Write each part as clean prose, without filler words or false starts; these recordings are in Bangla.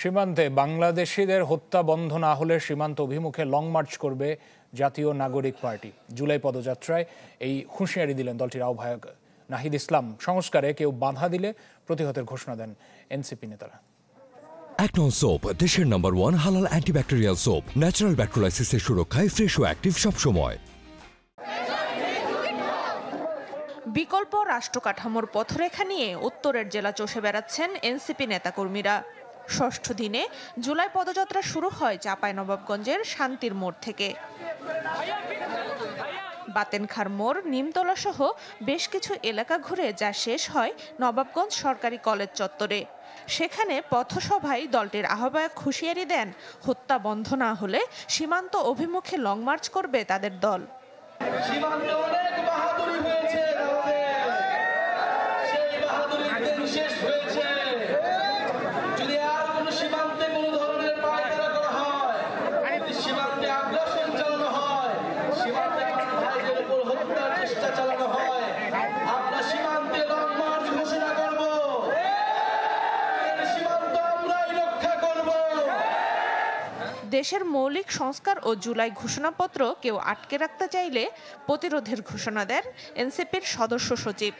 সীমান্তে বাংলাদেশিদের হত্যা বন্ধ না হলে সীমান্ত অভিমুখে লং মার্চ করবে জাতীয় নাগরিক পার্টি। জুলাই পদযাত্রায় এই হুঁশিয়ারি দিলেন দলটির আহ্বায়ক নাহিদ ইসলাম। সংস্কারে কেউ বাধা দিলে প্রতিহতের ঘোষণা দেন এনসিপি নেতারা। একনল সোপ, দেশের নম্বর 1 হালাল অ্যান্টিব্যাকটেরিয়াল সোপ। ন্যাচারাল ব্যাকটেরিয়ালাইসিসের সুরক্ষায় ফ্রেশ ও অ্যাক্টিভ সবসময়। বিকল্প রাষ্ট্রকাঠামোর পথরেখা নিয়ে উত্তরের জেলা চষে বেড়াচ্ছেন এনসিপি নেতাকর্মীরা। ষষ্ঠ দিনে জুলাই পদযাত্রা শুরু হয় চাঁপাইনবাবগঞ্জের শান্তির মোড় থেকে। বাতেনখার মোড়, নিমতলা সহ বেশ কিছু এলাকা ঘুরে যা শেষ হয় নবাবগঞ্জ সরকারি কলেজ চত্বরে। সেখানে পথসভায় দলটির আহ্বায়ক হুঁশিয়ারি দেন, হত্যা বন্ধ না হলে সীমান্ত অভিমুখে লং মার্চ করবে তাদের দল। দেশের মৌলিক সংস্কার ও জুলাই ঘোষণাপত্র কেউ আটকে রাখতে চাইলে প্রতিরোধের ঘোষণা দেন এনসিপির সদস্য সচিব।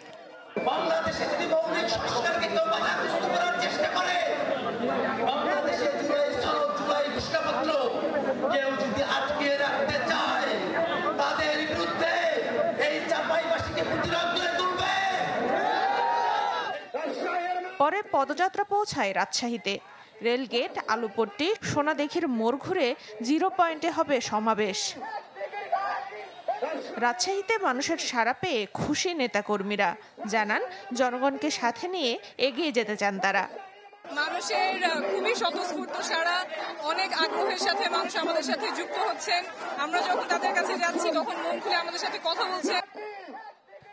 বাংলাদেশে যদি মৌলিক সংস্কারকে কেউ বাধাগ্রস্ত করার চেষ্টা করে, বাংলাদেশে জুলাই ঘোষণাপত্র কেউ যদি আটকে রাখতে চায়, তাদের বিরুদ্ধে এই চাঁপাইবাসীকে প্রতিরোধ করে তুলবে। পরে পদযাত্রা পৌঁছায় রাজশাহীতে। রেলগেট, আলুপট্টি, সোনাদিঘির মোড় ঘুরে 0 পয়েন্টে হবে সমাবেশ। রাজশাহীতে মানুষের সাড়া পেয়ে খুশি নেতাকর্মীরা জানান, জনগণকে সাথে নিয়ে এগিয়ে যেতে চান তারা। মানুষের খুবই স্বতঃস্ফূর্ত সাড়া, অনেক আগ্রহের সাথে মানুষ আমাদের সাথে যুক্ত হচ্ছেন। আমরা যখন তাদের কাছে যাচ্ছি তখন মন খুলে আমাদের সাথে কথা বলছেন।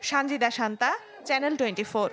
সানজিদা শান্তা, চ্যানেল 24।